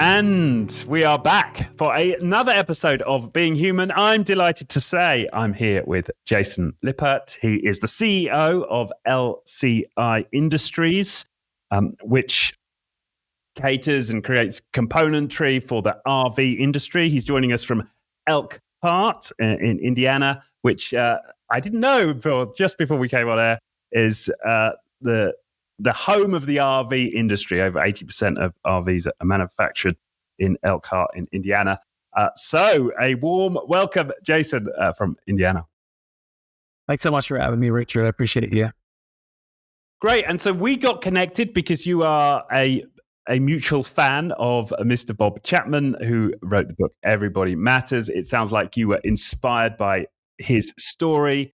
And we are back for another episode of Being Human. I'm delighted to say I'm here with Jason Lippert. He is the CEO of LCII Industries, which caters and creates componentry for the RV industry. He's joining us from Elkhart in Indiana, which I didn't know just before we came on air is the home of the RV industry. Over 80% of RVs are manufactured in Elkhart in Indiana. So a warm welcome, Jason, from Indiana. Thanks so much for having me, Richard. I appreciate it. Yeah. Great. And so we got connected because you are a mutual fan of Mr. Bob Chapman, who wrote the book Everybody Matters. It sounds like you were inspired by his story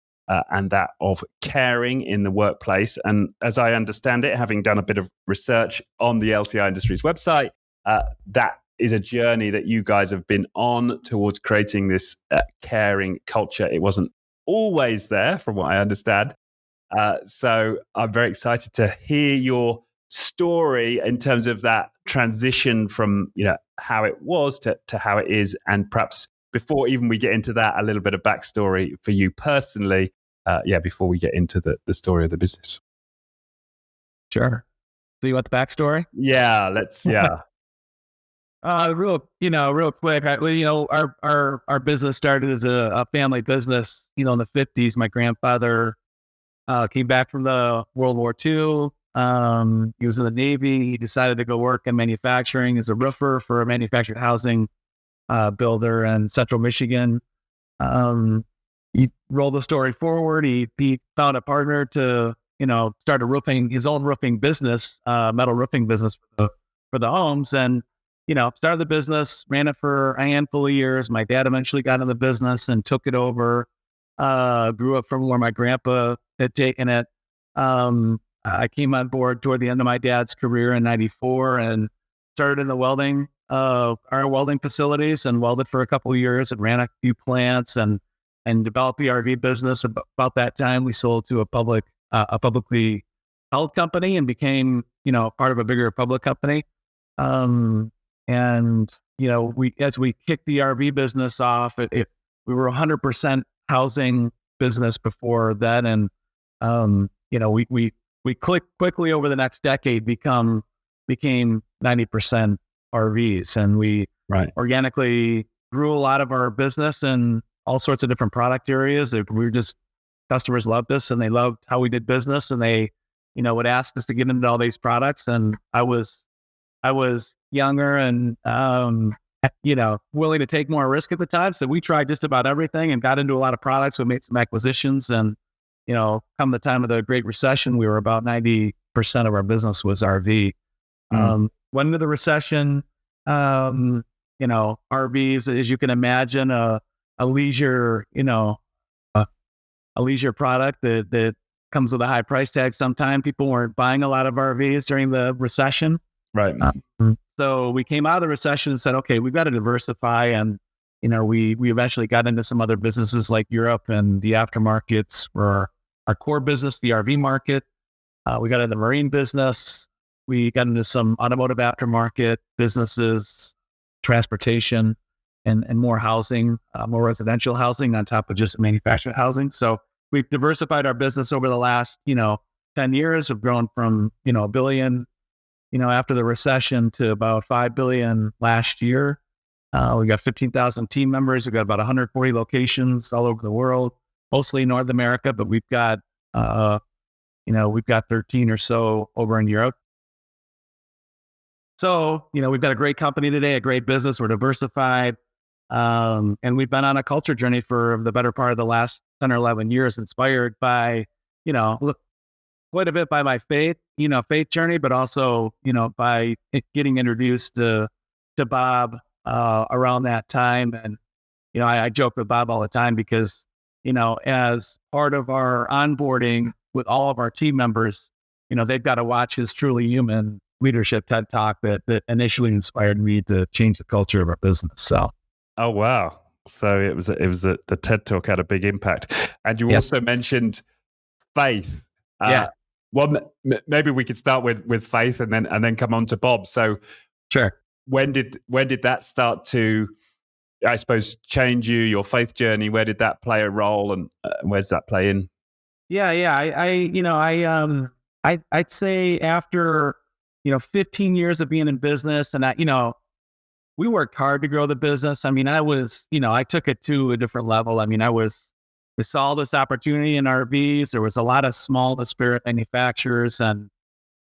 and that of caring in the workplace. And as I understand it, having done a bit of research on the LCI Industries website, that is a journey that you guys have been on towards creating this caring culture. It wasn't always there, from what I understand. So I'm very excited to hear your story in terms of that transition from how it was to how it is, and perhaps before even we get into that, a little bit of backstory for you personally, before we get into the story of the business. Sure. So you want the backstory? Yeah, let's. Real quick. Our business started as a family business. In the 50s, my grandfather came back from the World War II. He was in the Navy. He decided to go work in manufacturing as a roofer for a manufactured housing builder in Central Michigan. He rolled the story forward. He found a partner to start his own roofing business, metal roofing business for the homes, and started the business, ran it for a handful of years. My dad eventually got in the business and took it over. Grew up from where my grandpa had taken it. I came on board toward the end of my dad's career in '94 and started in the our welding facilities, and welded for a couple of years and ran a few plants and developed the RV business. About that time, we sold to a publicly held company and became, part of a bigger public company. As we kicked the RV business off, we were 100% housing business before then. And, we quickly over the next decade became 90% RVs, and we organically grew a lot of our business in all sorts of different product areas. Customers loved us, and they loved how we did business, and they, would ask us to get into all these products. And I was younger and, willing to take more risk at the time. So we tried just about everything and got into a lot of products. We made some acquisitions, and, come the time of the Great Recession, we were about 90% of our business was RV. Went into the recession, RVs, as you can imagine, a leisure, a leisure product that comes with a high price tag. Sometimes people weren't buying a lot of RVs during the recession. Right. So we came out of the recession and said, okay, we've got to diversify. And, we eventually got into some other businesses like Europe and the aftermarkets for our core business, the RV market. We got into the marine business. We got into some automotive aftermarket businesses, transportation, and more housing, more residential housing on top of just manufactured housing. So we've diversified our business over the last, 10 years. Have grown from, $1 billion, after the recession to about $5 billion last year. We got 15,000 team members. We've got about 140 locations all over the world, mostly North America, but we've got 13 or so over in Europe. So, we've got a great company today, a great business. We're diversified. And we've been on a culture journey for the better part of the last 10 or 11 years, inspired by, quite a bit by my faith journey, but also, by getting introduced to Bob around that time. And, I joke with Bob all the time because, as part of our onboarding with all of our team members, they've got to watch his Truly Human Leadership TED Talk that initially inspired me to change the culture of our business. So. Oh, wow. So it was the TED Talk had a big impact. And you also mentioned faith. Well, maybe we could start with faith and then come on to Bob. So sure. when did that start to, I suppose, change you, your faith journey? Where did that play a role, and where's that play in? Yeah. I'd say after, 15 years of being in business, and we worked hard to grow the business. I mean, I took it to a different level. I mean, we saw this opportunity in RVs. There was a lot of small to spirit manufacturers, and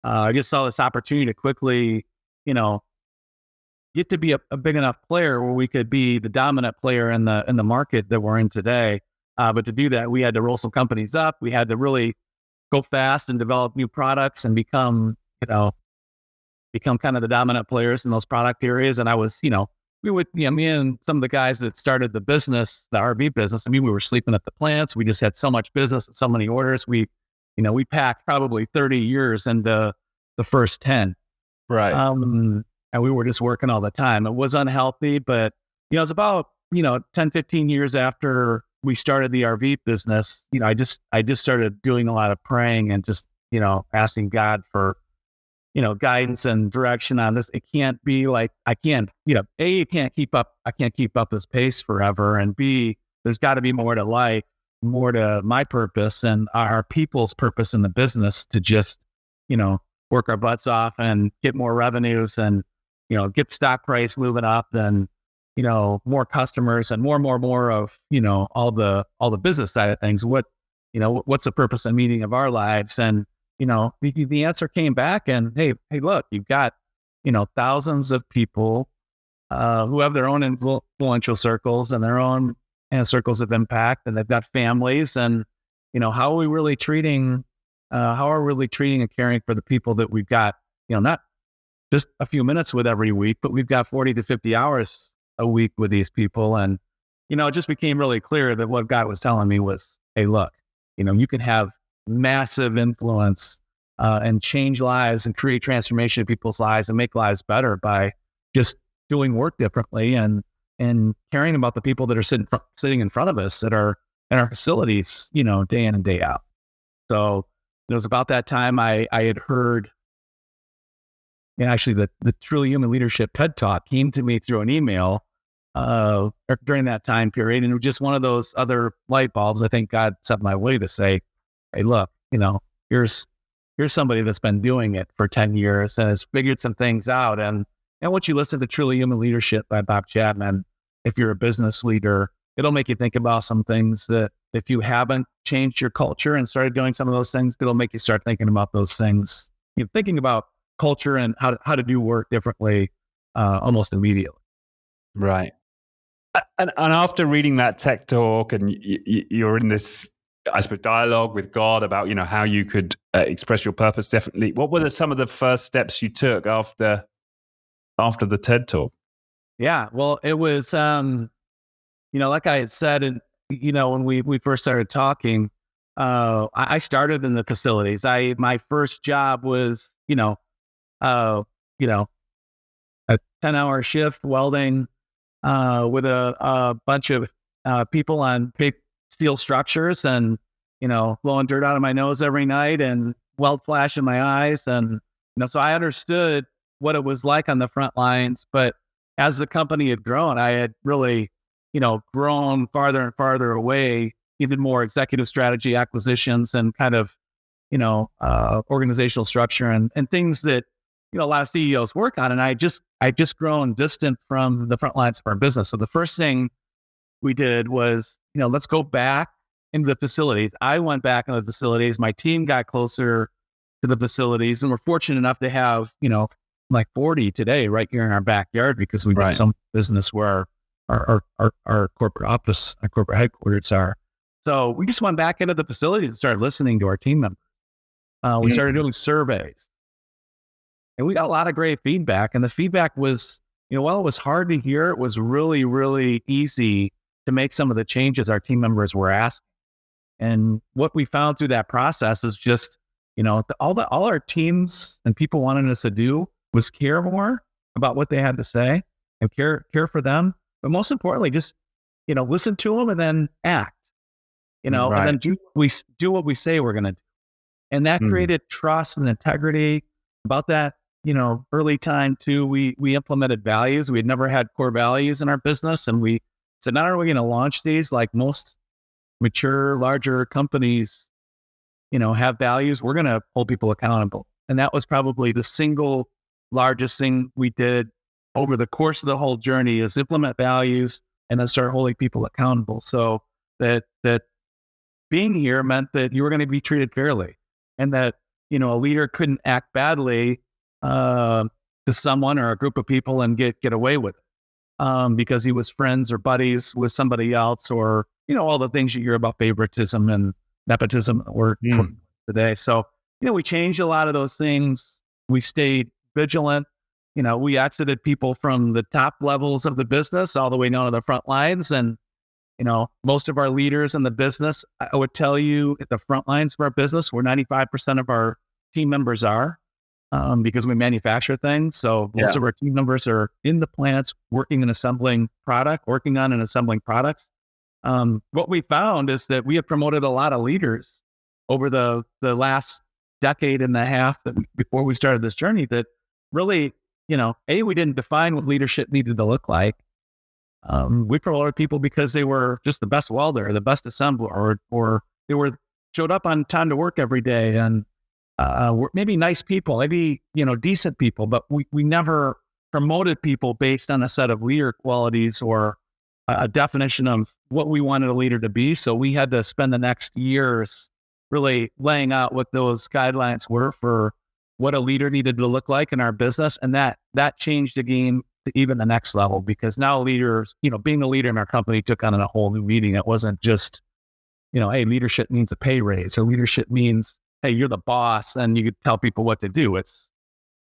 I just saw this opportunity to quickly, get to be a big enough player where we could be the dominant player in the market that we're in today. But to do that, we had to roll some companies up. We had to really go fast and develop new products and become kind of the dominant players in those product areas. And I was, me and some of the guys that started the business, the RV business, I mean, we were sleeping at the plants. We just had so much business and so many orders. We packed probably 30 years into the first 10. Right. And we were just working all the time. It was unhealthy, but, it was about, 10, 15 years after we started the RV business, I just started doing a lot of praying and just, asking God for, guidance and direction on this. It can't be like, I can't keep up this pace forever. And B, there's got to be more to life, more to my purpose and our people's purpose in the business to just, work our butts off and get more revenues and, get stock price moving up and, more customers and more of, all the business side of things. What's the purpose and meaning of our lives? And, the answer came back and, hey, look, you've got, thousands of people who have their own influential circles and their own circles of impact, and they've got families. And, how are we really treating and caring for the people that we've got, not just a few minutes with every week, but we've got 40 to 50 hours a week with these people. And, it just became really clear that what God was telling me was, hey, look, you can have massive influence and change lives and create transformation in people's lives and make lives better by just doing work differently and caring about the people that are sitting in front of us that are in our facilities, day in and day out. So it was about that time I had heard, and actually the Truly Human Leadership TED Talk came to me through an email during that time period. And it was just one of those other light bulbs. I think God set my way to say, hey, look, here's somebody that's been doing it for 10 years and has figured some things out. And once you listen to Truly Human Leadership by Bob Chapman, if you're a business leader, it'll make you think about some things that if you haven't changed your culture and started doing some of those things, it'll make you start thinking about those things, thinking about culture and how to do work differently almost immediately. Right. And after reading that tech talk and you're in this, I suppose, dialogue with God about, how you could express your purpose differently, what were some of the first steps you took after the TED talk? Yeah, well, it was, like I had said, and, when we first started talking, I started in the facilities. My first job was, a 10-hour shift welding with a bunch of people on big steel structures and, blowing dirt out of my nose every night and weld flash in my eyes. And, so I understood what it was like on the front lines. But as the company had grown, I had really, grown farther and farther away, even more executive strategy, acquisitions, and kind of, organizational structure and things that, a lot of CEOs work on. And I just grown distant from the front lines of our business. So the first thing we did was, let's go back into the facilities. I went back into the facilities. My team got closer to the facilities, and we're fortunate enough to have, like 40 today right here in our backyard because we do some business where our corporate office, our corporate headquarters are. So we just went back into the facilities and started listening to our team members. We started doing surveys. And we got a lot of great feedback. And the feedback was, while it was hard to hear, it was really, really easy to make some of the changes our team members were asking. And what we found through that process is just, all our teams and people wanted us to do was care more about what they had to say and care for them. But most importantly, just, listen to them and then act, and then do what we say we're going to do. And that created trust and integrity about that early time too, we implemented values. We had never had core values in our business. And we said, not only are we going to launch these like most mature, larger companies, have values, we're going to hold people accountable. And that was probably the single largest thing we did over the course of the whole journey is implement values and then start holding people accountable. So that being here meant that you were going to be treated fairly and that, a leader couldn't act badly to someone or a group of people and get away with it because he was friends or buddies with somebody else or, all the things you hear about favoritism and nepotism that we're today. So, we changed a lot of those things. We stayed vigilant. We exited people from the top levels of the business all the way down to the front lines. And, most of our leaders in the business, I would tell you at the front lines of our business, where 95% of our team members are because we manufacture things. So most of our team members are in the plants working and assembling working on and assembling products. What we found is that we have promoted a lot of leaders over the last decade and a half before we started this journey that really, we didn't define what leadership needed to look like. We promoted people because they were just the best welder, the best assembler, or they showed up on time to work every day and were maybe nice people, maybe, decent people, but we never promoted people based on a set of leader qualities or a definition of what we wanted a leader to be. So we had to spend the next years really laying out what those guidelines were for what a leader needed to look like in our business. And that changed the game to even the next level because now leaders, being a leader in our company took on a whole new meaning. It wasn't just, hey, leadership means a pay raise or leadership means, hey, you're the boss and you could tell people what to do. It's,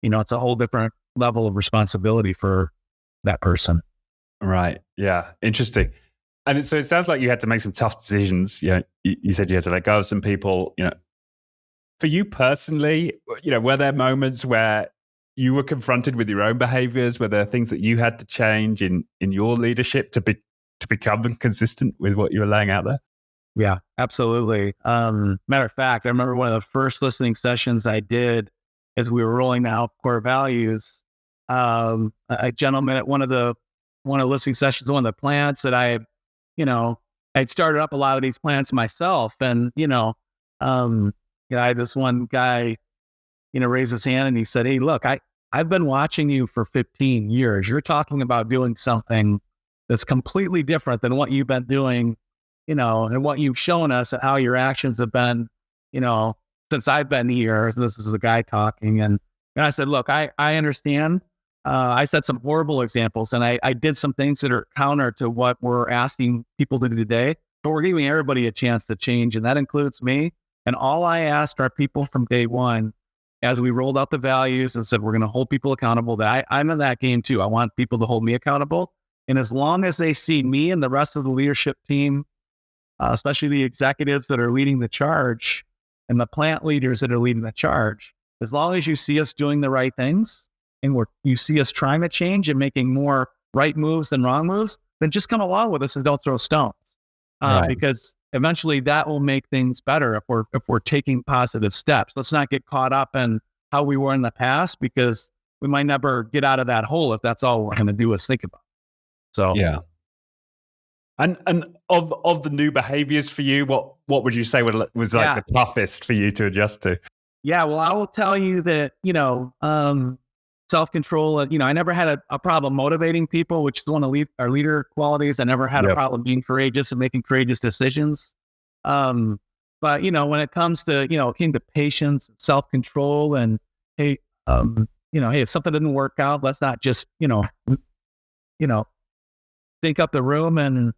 it's a whole different level of responsibility for that person. Right. Yeah. Interesting. And so it sounds like you had to make some tough decisions. You said you had to let go of some people, for you personally, were there moments where you were confronted with your own behaviors? Were there things that you had to change in your leadership to become consistent with what you were laying out there? Yeah, absolutely. Matter of fact, I remember one of the first listening sessions I did as we were rolling out core values. A gentleman at one of the listening sessions, one of the plants that I'd started up a lot of these plants myself. And, I had this one guy, raise his hand and he said, "Hey, look, I've been watching you for 15 years. You're talking about doing something that's completely different than what you've been doing, and what you've shown us and how your actions have been, since I've been here." This is a guy talking. And I said, "Look, I understand. I said some horrible examples and I did some things that are counter to what we're asking people to do today, but we're giving everybody a chance to change. And that includes me. And all I asked our people from day one, as we rolled out the values and said, we're going to hold people accountable, that I'm in that game too. I want people to hold me accountable. And as long as they see me and the rest of the leadership team, especially the executives that are leading the charge and the plant leaders that are leading the charge, as long as you see us doing the right things and you see us trying to change and making more right moves than wrong moves, then just come along with us and don't throw stones. Right. Because eventually that will make things better if we're taking positive steps. Let's not get caught up in how we were in the past because we might never get out of that hole if that's all we're going to do is think about. So yeah. And of the new behaviors for you, what would you say was like the toughest for you to adjust to? Yeah, well, I will tell you that, self-control, I never had a problem motivating people, which is one of our leader qualities. I never had a problem being courageous and making courageous decisions. But, when it comes to, came to patience, self-control and, hey, if something didn't work out, let's not just, think up the room and,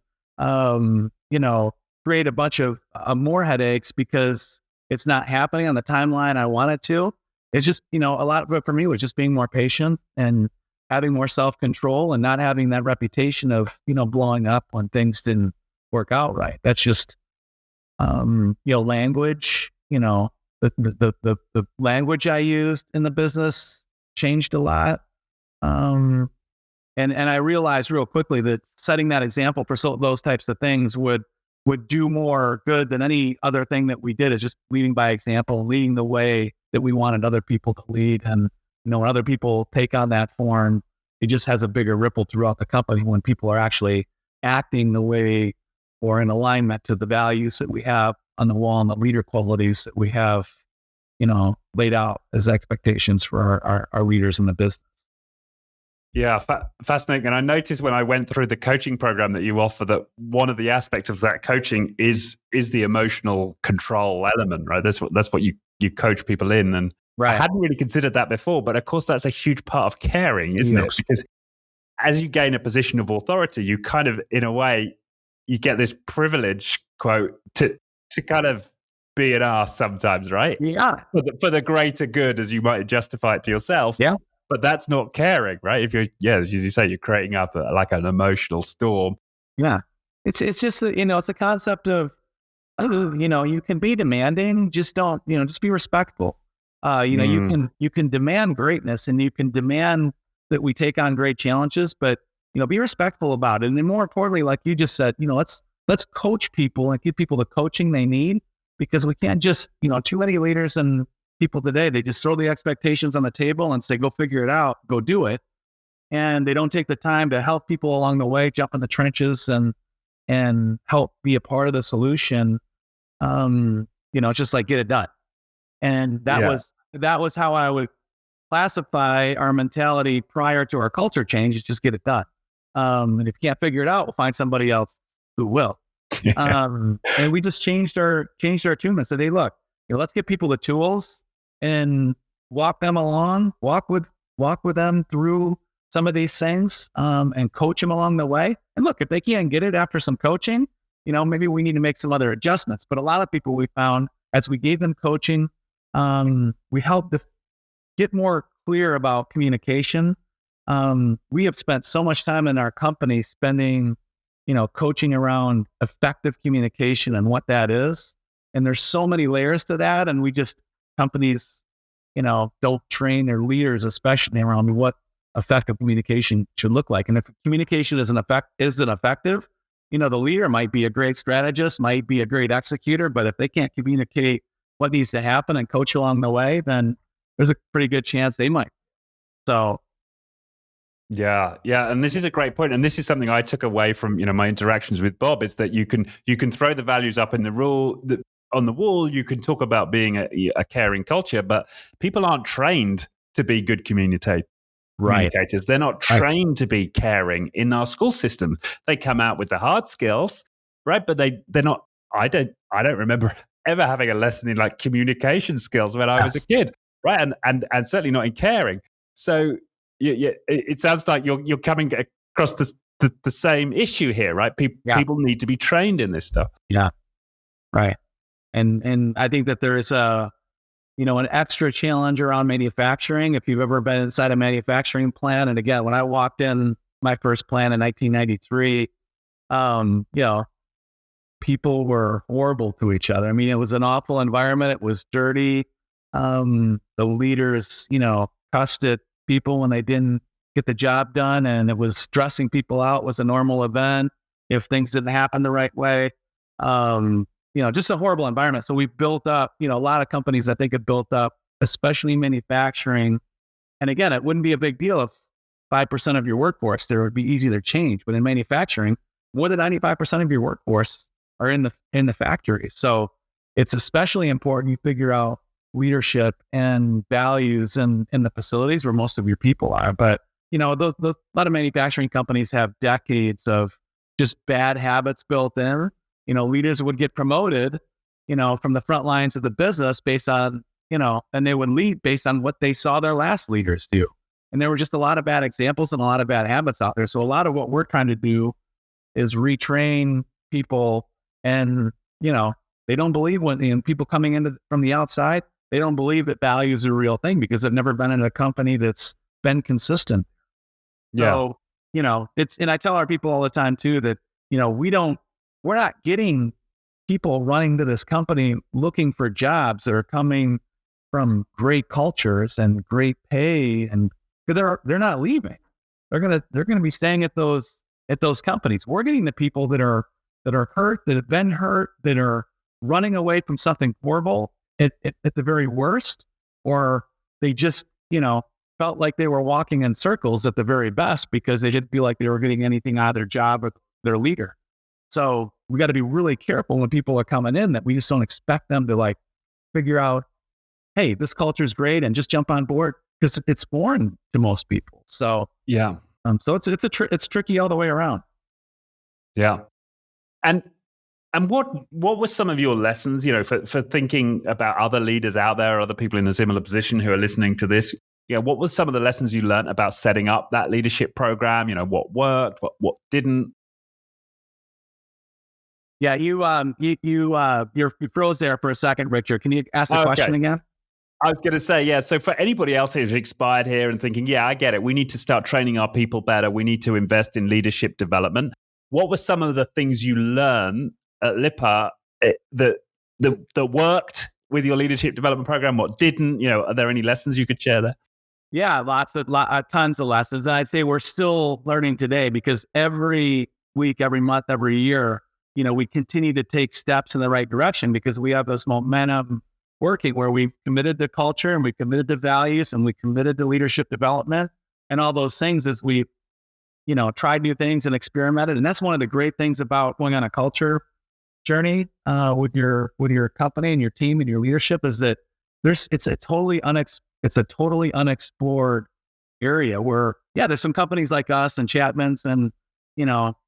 create a bunch of more headaches because it's not happening on the timeline I want it to. It's just, a lot of it for me was just being more patient and having more self-control and not having that reputation of, blowing up when things didn't work out right. That's just, language, the language I used in the business changed a lot. And I realized real quickly that setting that example for those types of things would do more good than any other thing that we did, is just leading by example, leading the way that we wanted other people to lead. And when other people take on that form, it just has a bigger ripple throughout the company when people are actually acting the way or in alignment to the values that we have on the wall and the leader qualities that we have, laid out as expectations for our leaders in the business. Yeah, fascinating. And I noticed when I went through the coaching program that you offer that one of the aspects of that coaching is the emotional control element, right? That's what you coach people in. And I hadn't really considered that before, but of course that's a huge part of caring, isn't it? Because as you gain a position of authority, you kind of, in a way, you get this privilege, quote, to kind of be an ass sometimes, right? Yeah. For the greater good, as you might justify it to yourself. Yeah. But that's not caring, right? If you're, as you say, you're creating up like an emotional storm. Yeah. It's just, it's a concept of, you can be demanding, just don't, just be respectful. You can demand greatness and you can demand that we take on great challenges, but, be respectful about it. And then more importantly, like you just said, let's coach people and give people the coaching they need, because we can't just, too many leaders and people today, they just throw the expectations on the table and say, go figure it out, go do it. And they don't take the time to help people along the way, jump in the trenches and help be a part of the solution. Just like get it done. And that was how I would classify our mentality prior to our culture change, is just get it done. And if you can't figure it out, we'll find somebody else who will. And we just changed our tune and said, hey, look, let's give people the tools and walk them along, walk with them through some of these things, and coach them along the way. And look, if they can't get it after some coaching, maybe we need to make some other adjustments. But a lot of people we found, as we gave them coaching, we helped get more clear about communication. We have spent so much time in our company spending, coaching around effective communication and what that is. And there's so many layers to that. And companies, don't train their leaders, especially around what effective communication should look like. And if communication isn't effective, the leader might be a great strategist, might be a great executor, but if they can't communicate what needs to happen and coach along the way, then there's a pretty good chance they might. So. Yeah. And this is a great point. And this is something I took away from, my interactions with Bob, is that you can throw the values up in on the wall. You can talk about being a caring culture, but people aren't trained to be good communicators. They're not trained to be caring in our school systems. They come out with the hard skills, right? But they're not. I don't remember ever having a lesson in like communication skills when I was a kid, right? And certainly not in caring. So it sounds like you're coming across the same issue here, right? People need to be trained in this stuff. Yeah, right. And I think that there is an extra challenge around manufacturing. If you've ever been inside a manufacturing plant, and again, when I walked in my first plant in 1993, people were horrible to each other. I mean, it was an awful environment. It was dirty. The leaders, cussed at people when they didn't get the job done, and it was stressing people out was a normal event if things didn't happen the right way. Just a horrible environment. So we've built up, a lot of companies I think have built up, especially manufacturing. And again, it wouldn't be a big deal if 5% of your workforce there would be easy to change. But in manufacturing, more than 95% of your workforce are in the factory. So it's especially important you figure out leadership and values in the facilities where most of your people are. But, a lot of manufacturing companies have decades of just bad habits built in. Leaders would get promoted, from the front lines of the business based on, and they would lead based on what they saw their last leaders do. And there were just a lot of bad examples and a lot of bad habits out there. So a lot of what we're trying to do is retrain people. And, they don't believe when people coming in from the outside, they don't believe that value is a real thing because they've never been in a company that's been consistent. Yeah. So, and I tell our people all the time too, that, we're not getting people running to this company looking for jobs that are coming from great cultures and great pay, and they're not leaving. They're gonna be staying at those companies. We're getting the people that are hurt, that have been hurt, that are running away from something horrible at the very worst, or they just felt like they were walking in circles at the very best because they didn't feel like they were getting anything out of their job or their leader. So we got to be really careful when people are coming in that we just don't expect them to like figure out, hey, this culture is great and just jump on board because it's foreign to most people. So yeah, so it's tricky all the way around. Yeah, and what were some of your lessons, for thinking about other leaders out there, other people in a similar position who are listening to this? What were some of the lessons you learned about setting up that leadership program? What worked, what didn't? Yeah, you froze there for a second, Richard. Can you ask the question again? I was going to say, yeah. So for anybody else who's expired here and thinking, yeah, I get it. We need to start training our people better. We need to invest in leadership development. What were some of the things you learned at Lippert that worked with your leadership development program? What didn't? Are there any lessons you could share there? Yeah, tons of lessons. And I'd say we're still learning today because every week, every month, every year, we continue to take steps in the right direction because we have this momentum working where we've committed to culture and we committed to values and we committed to leadership development and all those things as we, tried new things and experimented. And that's one of the great things about going on a culture journey with your company and your team and your leadership is that it's a totally unexplored area where, there's some companies like us and Chapman's and,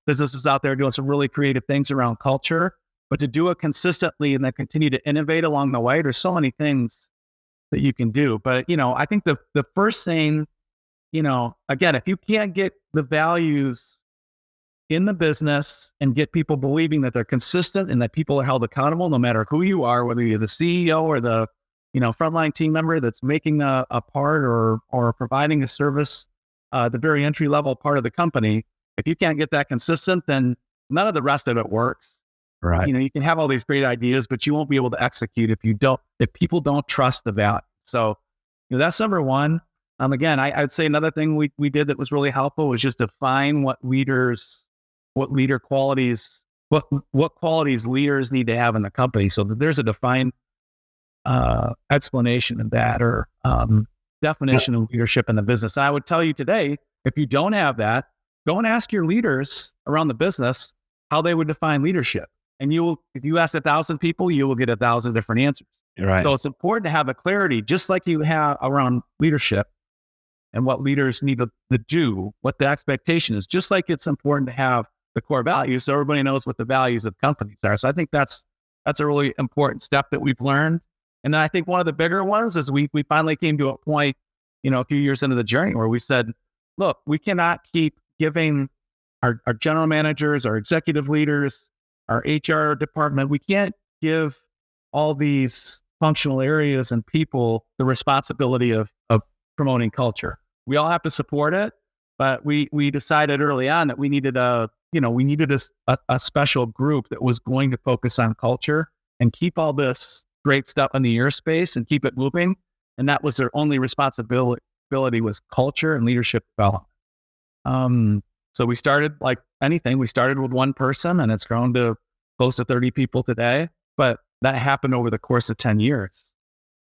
businesses out there doing some really creative things around culture, but to do it consistently and then continue to innovate along the way, there's so many things that you can do. But, I think the first thing, again, if you can't get the values in the business and get people believing that they're consistent and that people are held accountable, no matter who you are, whether you're the CEO or the, frontline team member that's making a part or providing a service, the very entry level part of the company, if you can't get that consistent, then none of the rest of it works. Right. You can have all these great ideas, but you won't be able to execute if people don't trust the value. So, that's number one. Again, I'd say another thing we did that was really helpful was just define what qualities leaders need to have in the company so that there's a defined explanation of that or definition of leadership in the business. And I would tell you today, if you don't have that, go and ask your leaders around the business how they would define leadership. And if you ask 1,000 people, you will get 1,000 different answers. Right. So it's important to have a clarity, just like you have around leadership and what leaders need to do, what the expectation is, just like it's important to have the core values so everybody knows what the values of companies are. So I think that's a really important step that we've learned. And then I think one of the bigger ones is we finally came to a point, a few years into the journey where we said, look, we cannot keep giving our general managers, our executive leaders, our HR department, we can't give all these functional areas and people the responsibility of promoting culture. We all have to support it, but we decided early on that we needed a special group that was going to focus on culture and keep all this great stuff in the airspace and keep it moving. And that was their only responsibility was culture and leadership development. So we started like anything. We started with one person and it's grown to close to 30 people today, but that happened over the course of 10 years.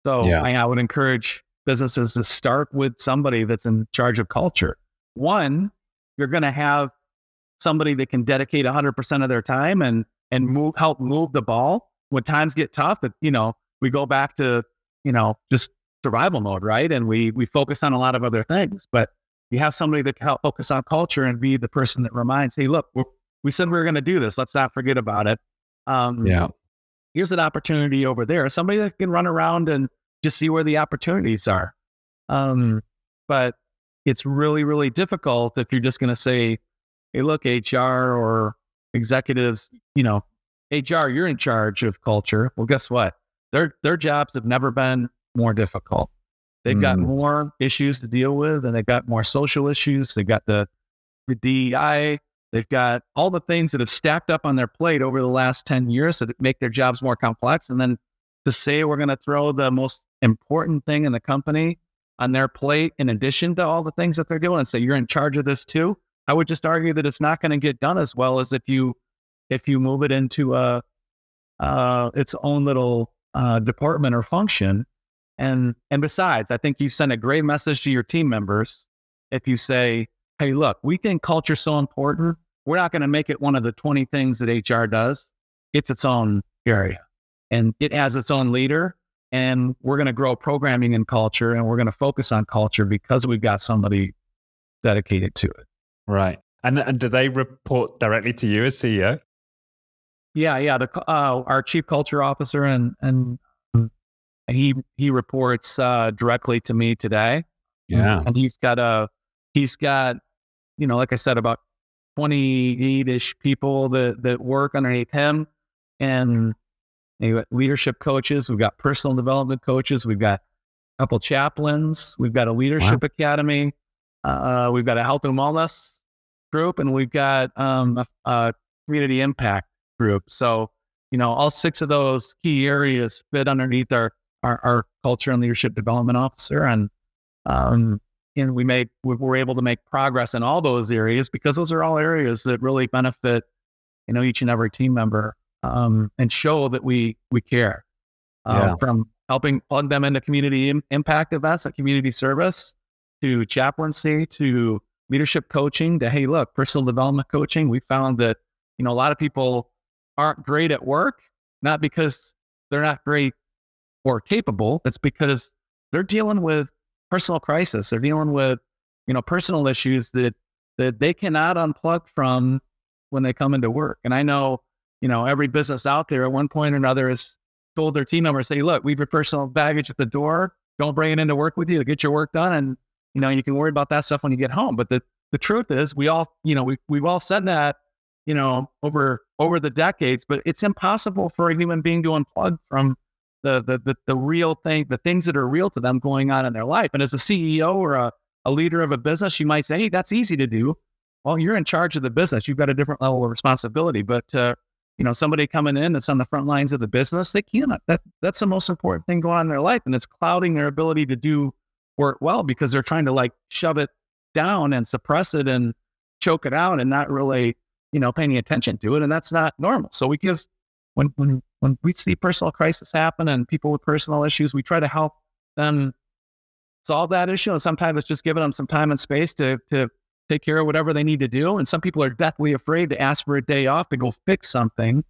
So I would encourage businesses to start with somebody that's in charge of culture. One, you're going to have somebody that can dedicate 100% of their time and help move the ball. When times get tough, we go back to, just survival mode, right? And we focus on a lot of other things, but you have somebody that can help focus on culture and be the person that reminds, hey, look, we said we were going to do this. Let's not forget about it. Here's an opportunity over there. Somebody that can run around and just see where the opportunities are. But it's really, really difficult if you're just going to say, hey, look, HR or executives, HR, you're in charge of culture. Well, guess what? Their jobs have never been more difficult. They've got more issues to deal with, and they've got more social issues. They've got the DEI. They've got all the things that have stacked up on their plate over the last 10 years that make their jobs more complex. And then to say we're going to throw the most important thing in the company on their plate in addition to all the things that they're doing and say, you're in charge of this too. I would just argue that it's not going to get done as well as if you move it into its own little department or function. And besides, I think you send a great message to your team members if you say, hey, look, we think culture's so important. We're not going to make it one of the 20 things that HR does. It's its own area and it has its own leader. And we're going to grow programming in culture and we're going to focus on culture because we've got somebody dedicated to it. Right. And do they report directly to you as CEO? Yeah. Our chief culture officer and he reports directly to me today. Yeah. And he's got, like I said, about 28-ish people that work underneath him, and leadership coaches. We've got personal development coaches. We've got a couple chaplains. We've got a leadership academy. We've got a health and wellness group, and we've got a community impact group. So, all 6 of those key areas fit underneath our culture and leadership development officer. And we're able to make progress in all those areas because those are all areas that really benefit, each and every team member, and show that we care, from helping plug them into community impact events and community service, to chaplaincy, to leadership coaching, to, hey, look, personal development coaching. We found that, a lot of people aren't great at work, not because they're not great or capable. It's because they're dealing with personal crisis. They're dealing with, personal issues that they cannot unplug from when they come into work. And I know, every business out there at one point or another has told their team members, hey, look, leave your personal baggage at the door. Don't bring it into work with you. Get your work done. And, you can worry about that stuff when you get home. But the truth is we all, we've all said that, over the decades, but it's impossible for a human being to unplug from the real thing, the things that are real to them going on in their life. And as a CEO or a leader of a business, you might say, hey, that's easy to do. Well, you're in charge of the business. You've got a different level of responsibility. But, somebody coming in that's on the front lines of the business, they can't. That's the most important thing going on in their life. And it's clouding their ability to do work well because they're trying to shove it down and suppress it and choke it out and not really, paying attention to it. And that's not normal. So we give, when we see personal crisis happen and people with personal issues, we try to help them solve that issue. And sometimes it's just giving them some time and space to take care of whatever they need to do. And some people are deathly afraid to ask for a day off to go fix something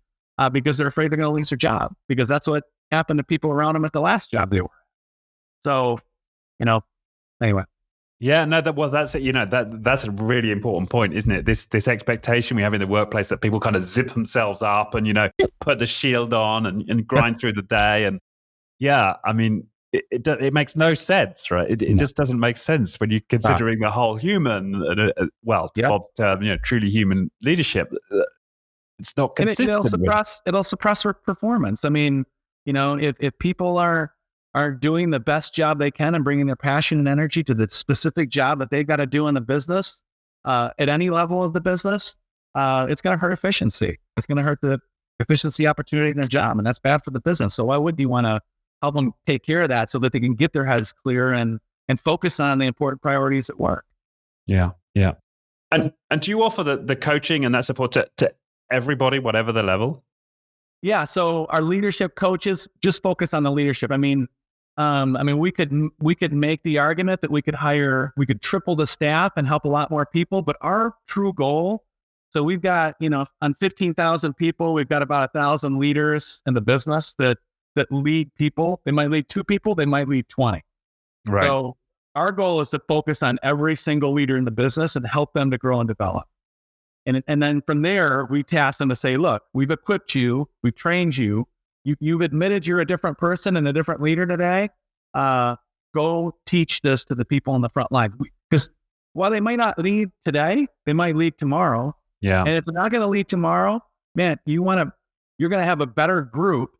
because they're afraid they're going to lose their job, because that's what happened to people around them at the last job they were. So, anyway. Yeah, no, that's it. That's a really important point, isn't it? This expectation we have in the workplace that people kind of zip themselves up and, put the shield on and grind through the day. And yeah, I mean, it makes no sense, right? It just doesn't make sense when you're considering the whole human, to Bob's term, truly human leadership. It's not consistent. It'll suppress performance. I mean, if people are doing the best job they can and bringing their passion and energy to the specific job that they've got to do in the business, at any level of the business, it's going to hurt efficiency. It's going to hurt the efficiency opportunity in their job, and that's bad for the business. So why would you want to help them take care of that so that they can get their heads clear and focus on the important priorities at work? Yeah. And do you offer the coaching and that support to everybody, whatever the level? Yeah. So our leadership coaches just focus on the leadership. I mean, we could make the argument that we could triple the staff and help a lot more people, but our true goal. So we've got, on 15,000 people, we've got about 1,000 leaders in the business that lead people. They might lead 2 people, they might lead 20. Right. So our goal is to focus on every single leader in the business and help them to grow and develop. And then from there, we task them to say, look, we've equipped you, we've trained you, you've admitted you're a different person and a different leader today. Go teach this to the people on the front line. Because while they might not lead today, they might lead tomorrow. Yeah. And if they're not going to lead tomorrow, man, you're going to have a better group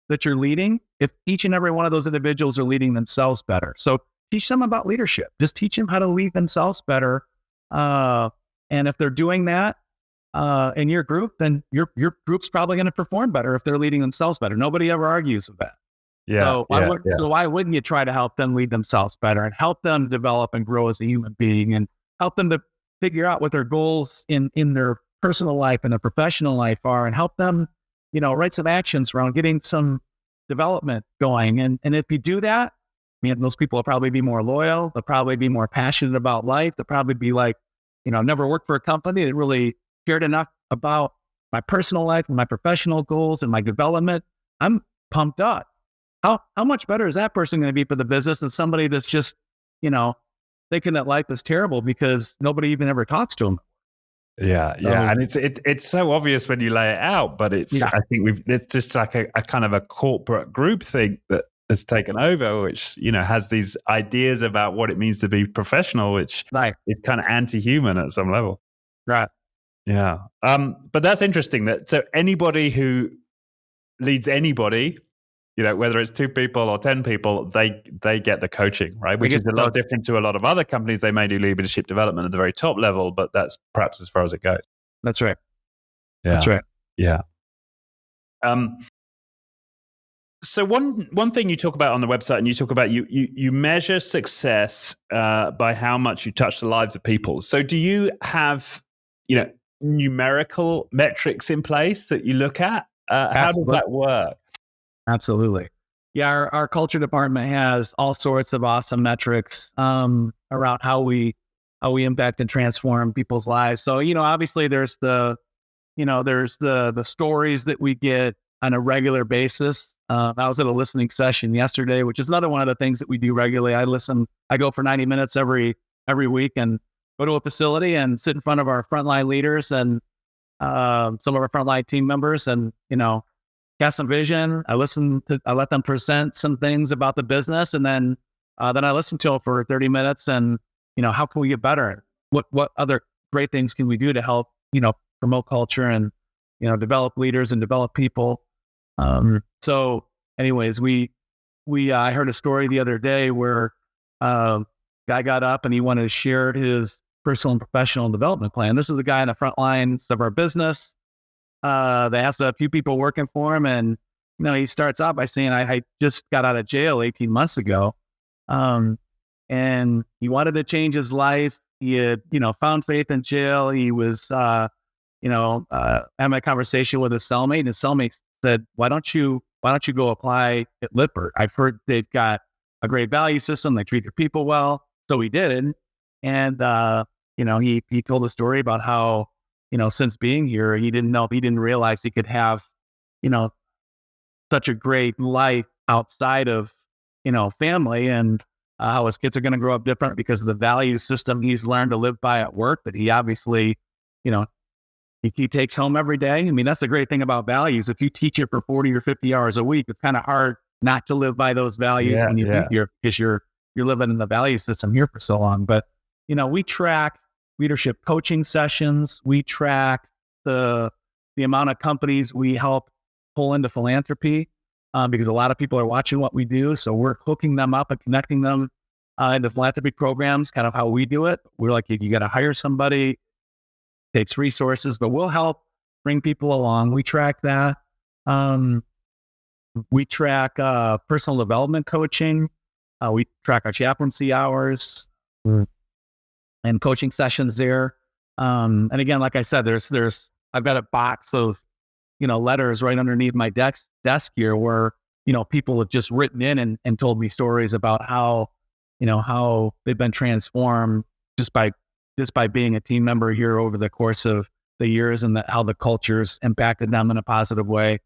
that you're leading if each and every one of those individuals are leading themselves better. So teach them about leadership. Just teach them how to lead themselves better. And if they're doing that in your group, then your group's probably going to perform better if they're leading themselves better. Nobody ever argues with that. Yeah. So why wouldn't you try to help them lead themselves better and help them develop and grow as a human being and help them to figure out what their goals in their personal life and their professional life are, and help them, write some actions around getting some development going. And if you do that, those people will probably be more loyal. They'll probably be more passionate about life. They'll probably be like, I've never worked for a company that really cared enough about my personal life and my professional goals and my development. I'm pumped up. How much better is that person going to be for the business than somebody that's just, thinking that life is terrible because nobody even ever talks to them? Yeah. And it's so obvious when you lay it out, but I think it's just like a kind of a corporate group thing that has taken over, which, has these ideas about what it means to be professional, which is kind of anti-human at some level. Right. Yeah. But that's interesting so anybody who leads anybody, whether it's 2 people or 10 people, they get the coaching, right? Which is a lot different to a lot of other companies. They may do leadership development at the very top level, but that's perhaps as far as it goes. That's right. Yeah. That's right. Yeah. So one thing you talk about on the website, and you talk about you measure success by how much you touch the lives of people. So do you have, numerical metrics in place that you look at? How does that work? Absolutely. Yeah, our culture department has all sorts of awesome metrics around how we impact and transform people's lives. So, obviously there's the stories that we get on a regular basis. I was at a listening session yesterday, which is another one of the things that we do regularly. I go for 90 minutes every week and go to a facility and sit in front of our frontline leaders and some of our frontline team members and, cast some vision. I let them present some things about the business, and then I listen to them for 30 minutes. And how can we get better? What other great things can we do to help promote culture and develop leaders and develop people? So, anyways, I heard a story the other day where guy got up and he wanted to share his personal and professional development plan. This is a guy in the front lines of our business. They have a few people working for him, and he starts out by saying, "I just got out of jail 18 months ago, and he wanted to change his life. He had found faith in jail. He was having a conversation with his cellmate, and his cellmate said, "Why don't you go apply at Lippert? I've heard they've got a great value system. They treat their people well." So he did, and he told a story about how, since being here, he didn't realize he could have, such a great life outside of, family, and how his kids are going to grow up different because of the value system he's learned to live by at work that he obviously, he takes home every day. I mean, that's the great thing about values. If you teach it for 40 or 50 hours a week, it's kind of hard not to live by those values when you leave here, because you're living in the value system here for so long. But, we track leadership coaching sessions. We track the amount of companies we help pull into philanthropy because a lot of people are watching what we do. So we're hooking them up and connecting them into philanthropy programs, kind of how we do it. We're like, you got to hire somebody, takes resources, but we'll help bring people along. We track that. We track personal development coaching. We track our chaplaincy hours and coaching sessions there. And again, like I said, I've got a box of, letters right underneath my desk here where, people have just written in and told me stories about how they've been transformed just by being a team member here over the course of the years, and how the culture's impacted them in a positive way.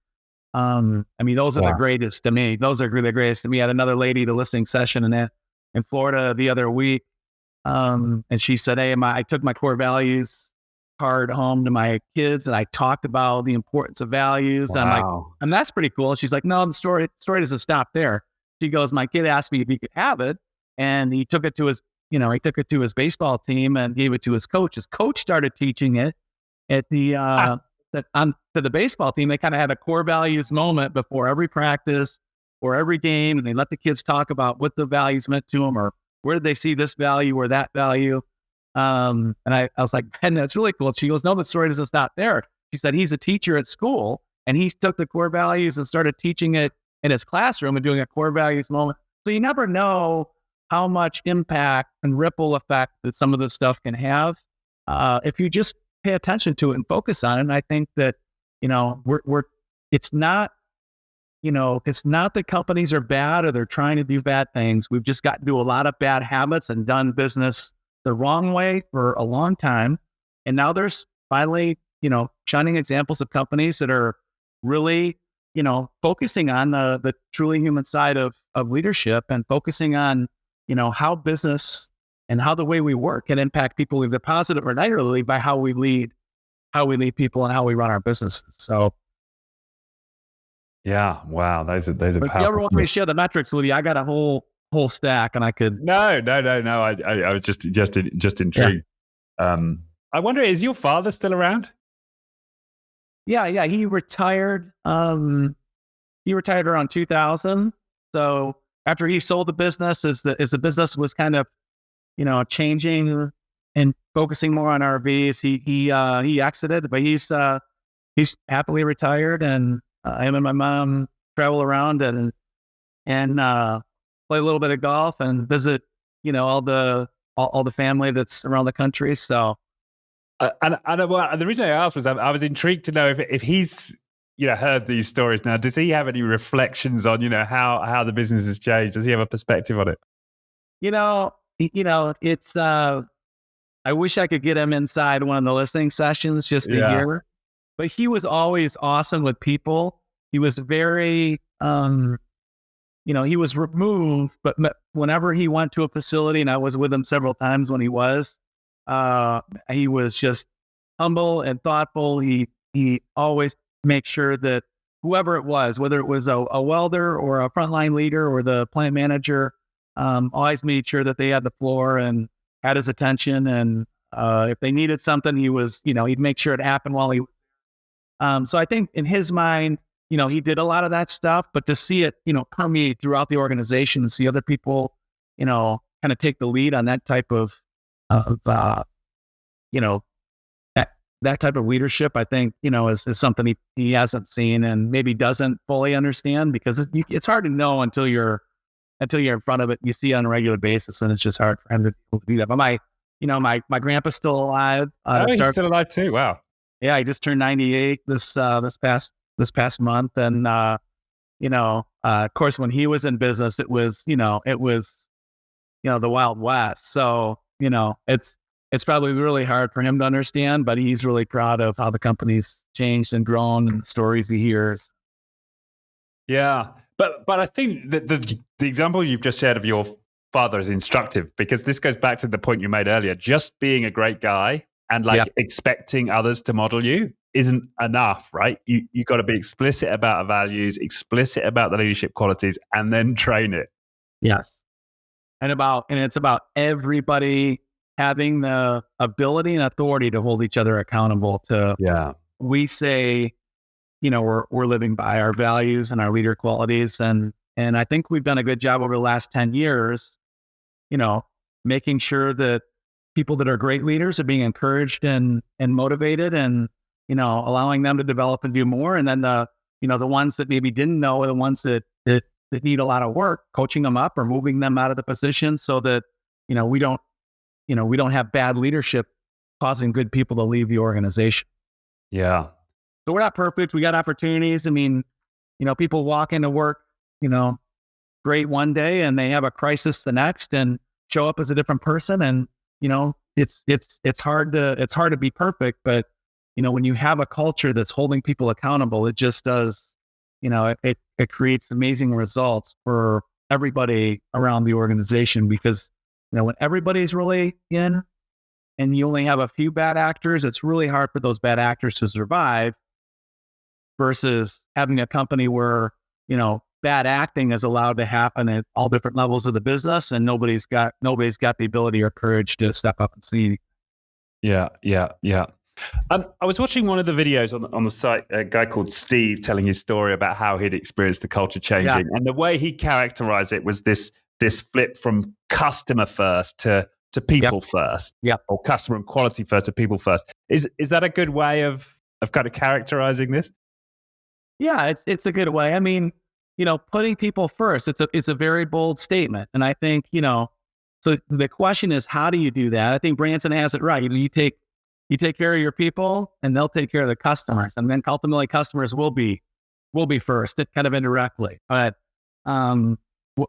Those are the greatest to me. Those are the greatest to me. I had another lady at a listening session in Florida the other week. And she said, "Hey, I took my core values card home to my kids, and I talked about the importance of values." Wow. And I'm like, and that's pretty cool. She's like, "No, the story doesn't stop there." She goes, "My kid asked me if he could have it, and he took it to his baseball team and gave it to his coach. His coach started teaching it at to the baseball team. They kind of had a core values moment before every practice or every game, and they let the kids talk about what the values meant to them, or where did they see this value or that value." And I was like, "Man, that's really cool." She goes, "No, the story doesn't stop there." She said, "He's a teacher at school, and he took the core values and started teaching it in his classroom and doing a core values moment." So you never know how much impact and ripple effect that some of this stuff can have if you just pay attention to it and focus on it. And I think that, it's not it's not that companies are bad or they're trying to do bad things. We've just gotten into a lot of bad habits and done business the wrong way for a long time. And now there's finally, shining examples of companies that are really, focusing on the truly human side of leadership and focusing on, how business and how the way we work can impact people either positive or negatively by how we lead people and how we run our businesses. So, yeah, wow, those are but if powerful. you ever want me to share the metrics with you, I got a whole stack, and I could. No. I was just intrigued. Yeah. I wonder, is your father still around? Yeah, he retired. He retired around 2000. So after he sold the business, as the business was kind of, changing and focusing more on RVs, he exited, but he's happily retired, and him and my mom travel around and play a little bit of golf and visit, all the family that's around the country. So, and the reason I asked was I was intrigued to know if he's heard these stories now. Does he have any reflections on how the business has changed? Does he have a perspective on it? It's I wish I could get him inside one of the listening sessions just to hear. But he was always awesome with people. He was very, he was removed, but whenever he went to a facility, and I was with him several times when he was just humble and thoughtful. He always makes sure that whoever it was, whether it was a welder or a frontline leader or the plant manager, always made sure that they had the floor and had his attention. And if they needed something, he was, he'd make sure it happened while he was. So I think in his mind, he did a lot of that stuff, but to see it, permeate throughout the organization and see other people, kind of take the lead on that type of that type of leadership, I think, is something he hasn't seen and maybe doesn't fully understand, because it's hard to know until you're in front of it. You see it on a regular basis, and it's just hard for him to be able to do that. But my grandpa's still alive. He's still alive too. Wow. Yeah, he just turned 98 this past month, and of course, when he was in business, it was the Wild West. So it's probably really hard for him to understand, but he's really proud of how the company's changed and grown and the stories he hears. Yeah, but I think that the example you've just shared of your father is instructive, because this goes back to the point you made earlier. Just being a great guy and expecting others to model you isn't enough, right? You got to be explicit about our values, explicit about the leadership qualities, and then train it. Yes, and it's about everybody having the ability and authority to hold each other accountable to. Yeah, we say, we're living by our values and our leader qualities, and I think we've done a good job over the last 10 years, making sure that people that are great leaders are being encouraged and motivated, and allowing them to develop and do more. And then the ones that maybe didn't know, or the ones that need a lot of work, coaching them up or moving them out of the position so that we don't have bad leadership causing good people to leave the organization. Yeah. So we're not perfect. We got opportunities. I mean, people walk into work, great one day, and they have a crisis the next, and show up as a different person. And it's hard to be perfect, but when you have a culture that's holding people accountable, it just does. It creates amazing results for everybody around the organization, because when everybody's really in, and you only have a few bad actors, it's really hard for those bad actors to survive, versus having a company where, bad acting is allowed to happen at all different levels of the business, and nobody's got the ability or courage to step up and see. Yeah. I was watching one of the videos on the site, a guy called Steve telling his story about how he'd experienced the culture changing, and the way he characterized it was this flip from customer first to people first, or customer and quality first to people first. Is that a good way of kind of characterizing this? Yeah, it's a good way. I mean, putting people first, it's a very bold statement. And I think, so the question is, how do you do that? I think Branson has it right. You take care of your people, and they'll take care of the customers. And then ultimately customers will be will be first, kind of indirectly. But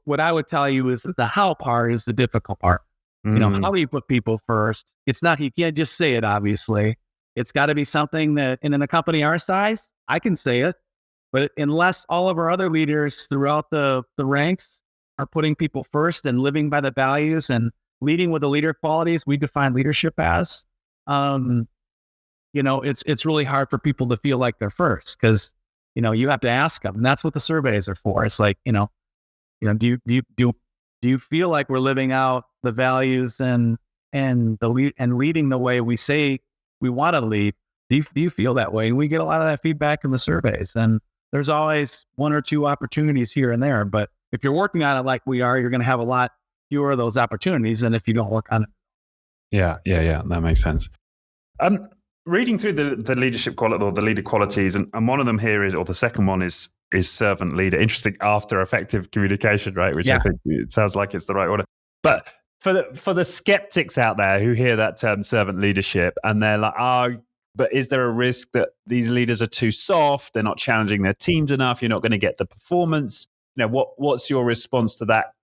what I would tell you is that the how part is the difficult part. How do you put people first? It's not, you can't just say it, obviously. It's got to be something that, and in a company our size, I can say it, but unless all of our other leaders throughout the ranks are putting people first and living by the values and leading with the leader qualities we define leadership as, it's really hard for people to feel like they're first, because, you have to ask them, and that's what the surveys are for. It's like, do you feel like we're living out the values and leading the way we say we want to lead? Do you feel that way? And we get a lot of that feedback in the surveys, and there's always one or two opportunities here and there. But if you're working on it like we are, you're going to have a lot fewer of those opportunities than if you don't work on it. Yeah. That makes sense. Reading through the leadership quality, or the leader qualities, and one of them here is, or the second one is servant leader. Interesting, after effective communication, right? Which I think it sounds like it's the right order. But for the skeptics out there who hear that term servant leadership, and they're like, but is there a risk that these leaders are too soft? They're not challenging their teams enough. You're not going to get the performance. What's your response to that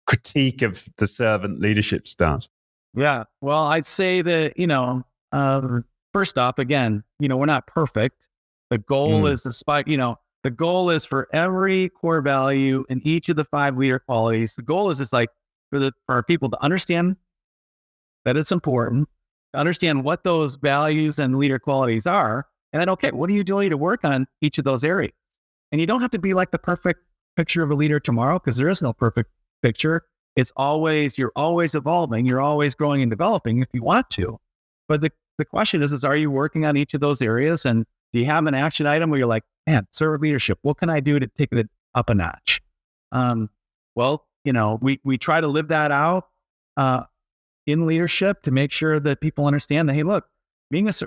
critique of the servant leadership stance? Yeah, well, I'd say that, first off, again, we're not perfect. The goal is the goal is for every core value in each of the 5 leader qualities. The goal is like for our people to understand that it's important, to understand what those values and leader qualities are. And then, okay, what are you doing to work on each of those areas? And you don't have to be like the perfect picture of a leader tomorrow, because there is no perfect picture. You're always evolving. You're always growing and developing if you want to. But the question is are you working on each of those areas? And do you have an action item where you're like, man, servant leadership, what can I do to take it up a notch? We try to live that out in leadership to make sure that people understand that, hey, look,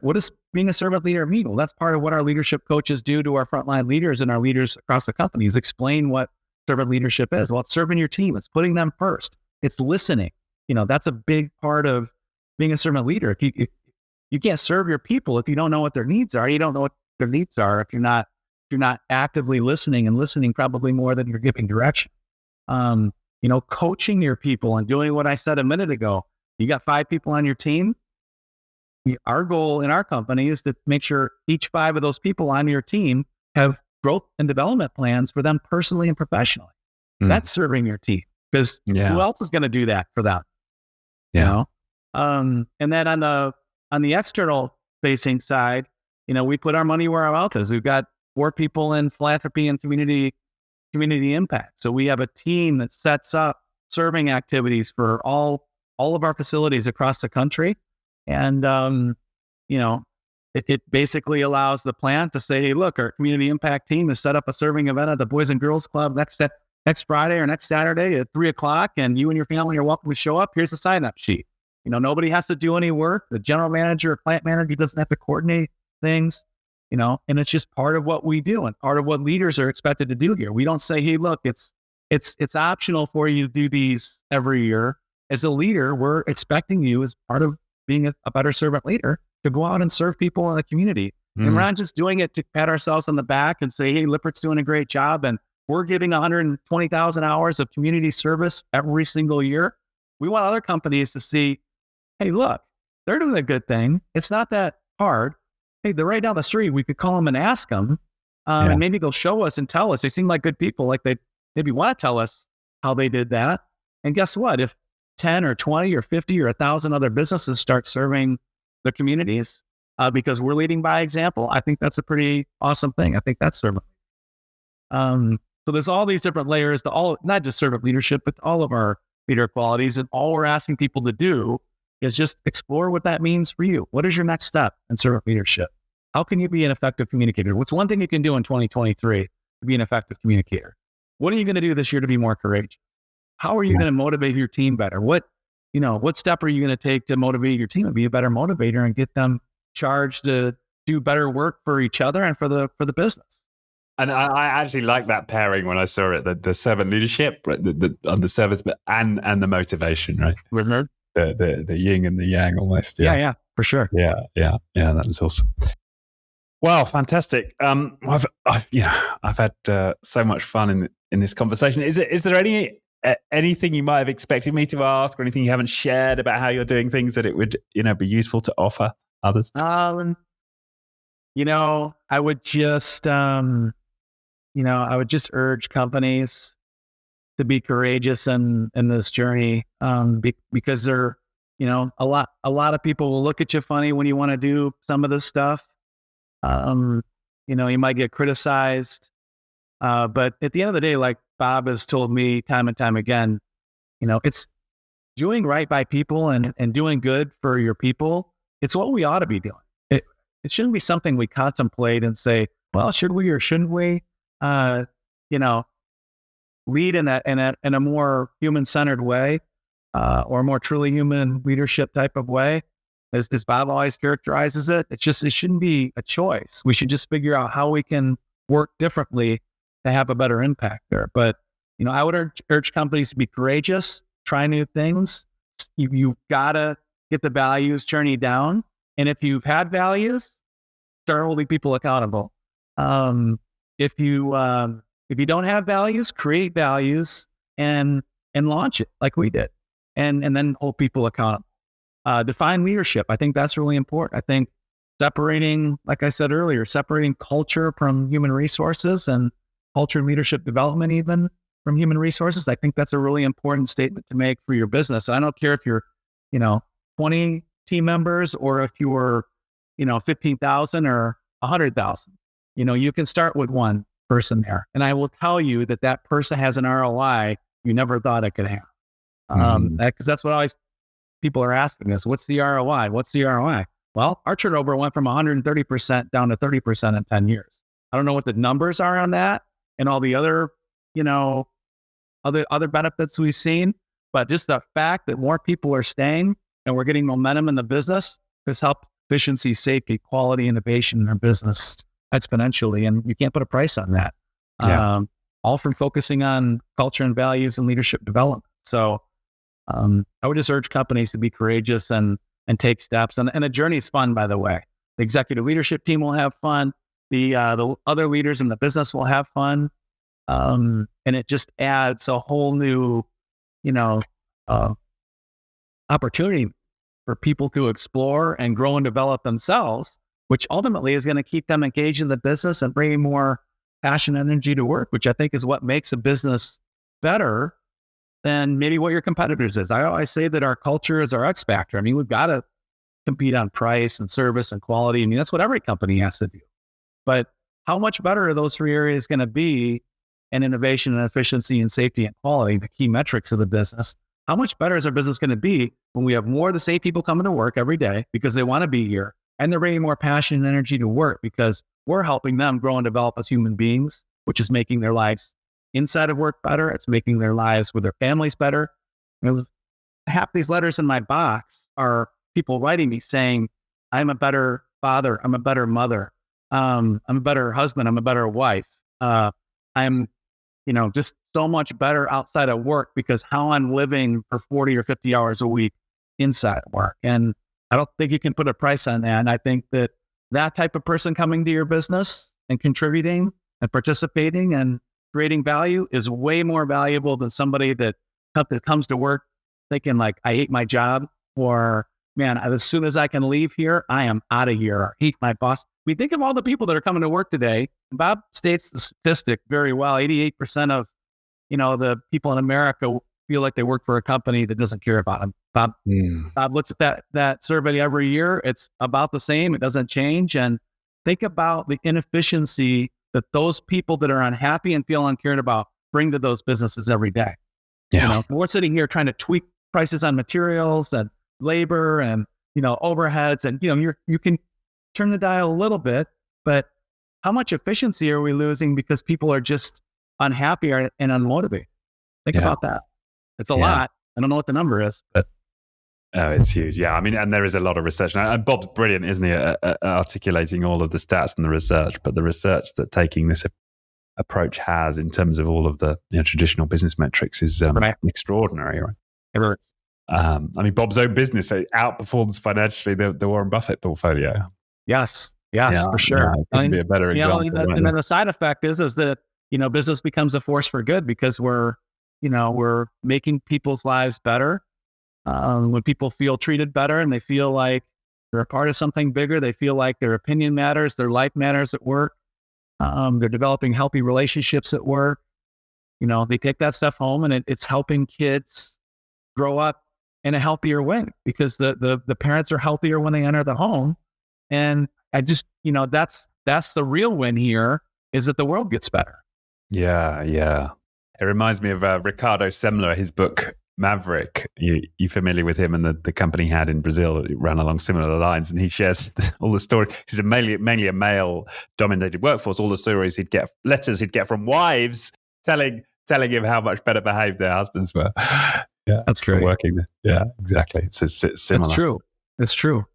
what does being a servant leader mean? Well, that's part of what our leadership coaches do to our frontline leaders and our leaders across the company, is explain what servant leadership is. Well, it's serving your team. It's putting them first. It's listening. That's a big part of being a servant leader. If you can't serve your people if you don't know what their needs are. You don't know what their needs are if you're not actively listening, and listening probably more than you're giving direction. Coaching your people and doing what I said a minute ago. You got 5 people on your team. Our goal in our company is to make sure each 5 of those people on your team have growth and development plans for them personally and professionally. That's serving your team, because who else is going to do that for them? And then on the external facing side, we put our money where our mouth is. We've got 4 people in philanthropy and community impact. So we have a team that sets up serving activities for all of our facilities across the country. And, it basically allows the plant to say, hey, look, our community impact team has set up a serving event at the Boys and Girls Club next Friday or next Saturday at 3:00. And you and your family are welcome to show up. Here's the sign-up sheet. Nobody has to do any work. The general manager or plant manager doesn't have to coordinate things, and it's just part of what we do and part of what leaders are expected to do here. We don't say, hey, look, it's optional for you to do these every year. As a leader, we're expecting you, as part of being a better servant leader, to go out and serve people in the community. And we're not just doing it to pat ourselves on the back and say, hey, Lippert's doing a great job, and we're giving 120,000 hours of community service every single year. We want other companies to see, hey, look, they're doing a good thing. It's not that hard. Hey, they're right down the street. We could call them and ask them, and maybe they'll show us and tell us. They seem like good people. Like they maybe want to tell us how they did that. And guess what? If 10 or 20 or 50 or 1,000 other businesses start serving the communities because we're leading by example, I think that's a pretty awesome thing. I think that's servant. So there's all these different layers to not just servant leadership, but all of our leader qualities. And all we're asking people to do is just explore what that means for you. What is your next step in servant leadership? How can you be an effective communicator? What's one thing you can do in 2023 to be an effective communicator? What are you going to do this year to be more courageous? How are you going to motivate your team better? What step are you going to take to motivate your team and be a better motivator and get them charged to do better work for each other and for the business? And I actually like that pairing when I saw it, the servant leadership, right, on the service, but and the motivation, right? Remember? The yin and the yang almost. Yeah, for sure. Yeah, that was awesome. Wow, fantastic. I've had so much fun in this conversation. Is there anything you might have expected me to ask, or anything you haven't shared about how you're doing things that it would be useful to offer others? I would just urge companies to be courageous in this journey, because they're, a lot of people will look at you funny when you want to do some of this stuff. You might get criticized, but at the end of the day, like Bob has told me time and time again, it's doing right by people and doing good for your people. It's what we ought to be doing. It shouldn't be something we contemplate and say, well, should we or shouldn't we? Lead in a more human-centered way, or a more truly human leadership type of way, as Bob always characterizes it. It shouldn't be a choice. We should just figure out how we can work differently to have a better impact there. But, I would urge companies to be courageous, try new things. You've got to get the values journey down. And if you've had values, start holding people accountable. If you don't have values, create values and launch it like we did, and then hold people accountable. Define leadership. I think that's really important. I think separating, like I said earlier, separating culture from human resources, and culture and leadership development even from human resources. I think that's a really important statement to make for your business. And I don't care if you're, 20 team members, or if you're, 15,000 or 100,000. You can start with one person there, and I will tell you that person has an ROI you never thought it could have. Because that's what always people are asking us. What's the ROI? What's the ROI? Well, our turnover went from 130% down to 30% in 10 years. I don't know what the numbers are on that and all the other, other benefits we've seen, but just the fact that more people are staying and we're getting momentum in the business has helped efficiency, safety, quality, innovation in our business exponentially. And you can't put a price on that. Yeah. All from focusing on culture and values and leadership development. So I would just urge companies to be courageous and take steps. And the journey is fun, by the way. The executive leadership team will have fun. The other leaders in the business will have fun. And it just adds a whole new, opportunity for people to explore and grow and develop themselves, which ultimately is going to keep them engaged in the business and bringing more passion and energy to work, which I think is what makes a business better than maybe what your competitors is. I always say that our culture is our X factor. I mean, we've got to compete on price and service and quality. I mean, that's what every company has to do. But how much better are those three areas going to be in innovation and efficiency and safety and quality, the key metrics of the business? How much better is our business going to be when we have more of the same people coming to work every day because they want to be here, and they're bringing more passion and energy to work because we're helping them grow and develop as human beings, which is making their lives inside of work better. It's making their lives with their families better. Half these letters in my box are people writing me saying, I'm a better father. I'm a better mother. I'm a better husband. I'm a better wife. I'm, just so much better outside of work because how I'm living for 40 or 50 hours a week inside of work. And I don't think you can put a price on that. And I think that type of person coming to your business and contributing and participating and creating value is way more valuable than somebody that comes to work thinking like, I hate my job, or man, as soon as I can leave here, I am out of here, or hate my boss. We think of all the people that are coming to work today. Bob states the statistic very well. 88% of, the people in America feel like they work for a company that doesn't care about them. Bob looks at that survey every year. It's about the same. It doesn't change. And think about the inefficiency that those people that are unhappy and feel uncared about bring to those businesses every day. Yeah. We're sitting here trying to tweak prices on materials and labor and, overheads. And, you can turn the dial a little bit, but how much efficiency are we losing because people are just unhappy and unmotivated? Think about that. It's a lot. I don't know what the number is, but. Oh, it's huge. Yeah. I mean, and there is a lot of research. And Bob's brilliant, isn't he, at articulating all of the stats and the research, but the research that taking this approach has in terms of all of the traditional business metrics is extraordinary. Right? It works. I mean, Bob's own business outperforms financially the Warren Buffett portfolio. Yes. Yes, for sure. It couldn't be a better example. And then the side effect is that, business becomes a force for good because we're making people's lives better. When people feel treated better and they feel like they're a part of something bigger, they feel like their opinion matters, their life matters at work. They're developing healthy relationships at work. They take that stuff home, and it's helping kids grow up in a healthier way because the parents are healthier when they enter the home. And I just, that's the real win here, is that the world gets better. Yeah. It reminds me of Ricardo Semler, his book Maverick. You familiar with him and the company he had in Brazil? It ran along similar lines, and he shares all the stories. He's mainly a male-dominated workforce. All the stories letters he'd get from wives telling him how much better behaved their husbands were. Yeah, that's great. Working there. Yeah, exactly. It's similar. It's true.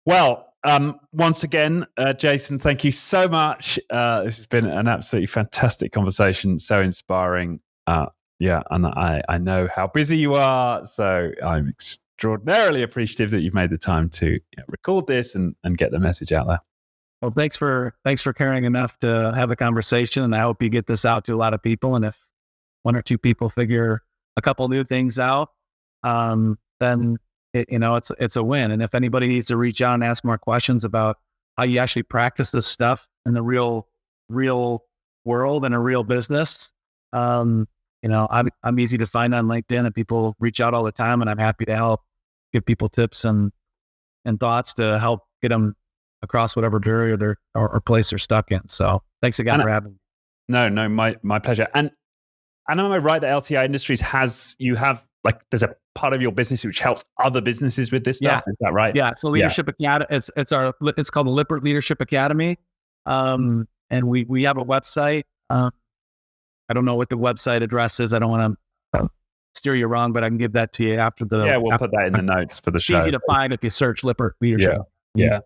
Well, once again, Jason, thank you so much. This has been an absolutely fantastic conversation, so inspiring. And I know how busy you are, so I'm extraordinarily appreciative that you've made the time to record this and get the message out there. Well, thanks for caring enough to have the conversation, and I hope you get this out to a lot of people. And if one or two people figure a couple new things out, then it's a win. And if anybody needs to reach out and ask more questions about how you actually practice this stuff in the real world and a real business, I'm easy to find on LinkedIn, and people reach out all the time, and I'm happy to help give people tips and thoughts to help get them across whatever barrier or place they're stuck in. So thanks again for having me. No, my pleasure. And am I right that LCII Industries there's a part of your business which helps other businesses with this stuff? Yeah. Is that right? Yeah. So Leadership Academy, it's called the Lippert Leadership Academy. And we have a website. I don't know what the website address is. I don't want to steer you wrong, but I can give that to you after the. Yeah, we'll put that in the notes for the show. It's easy to find if you search Lippert Leadership. Yeah.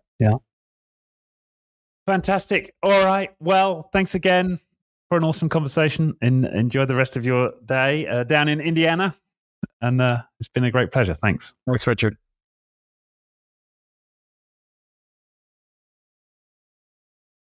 Fantastic. All right. Well, thanks again for an awesome conversation, and enjoy the rest of your day down in Indiana. And it's been a great pleasure. Thanks. Thanks, Richard.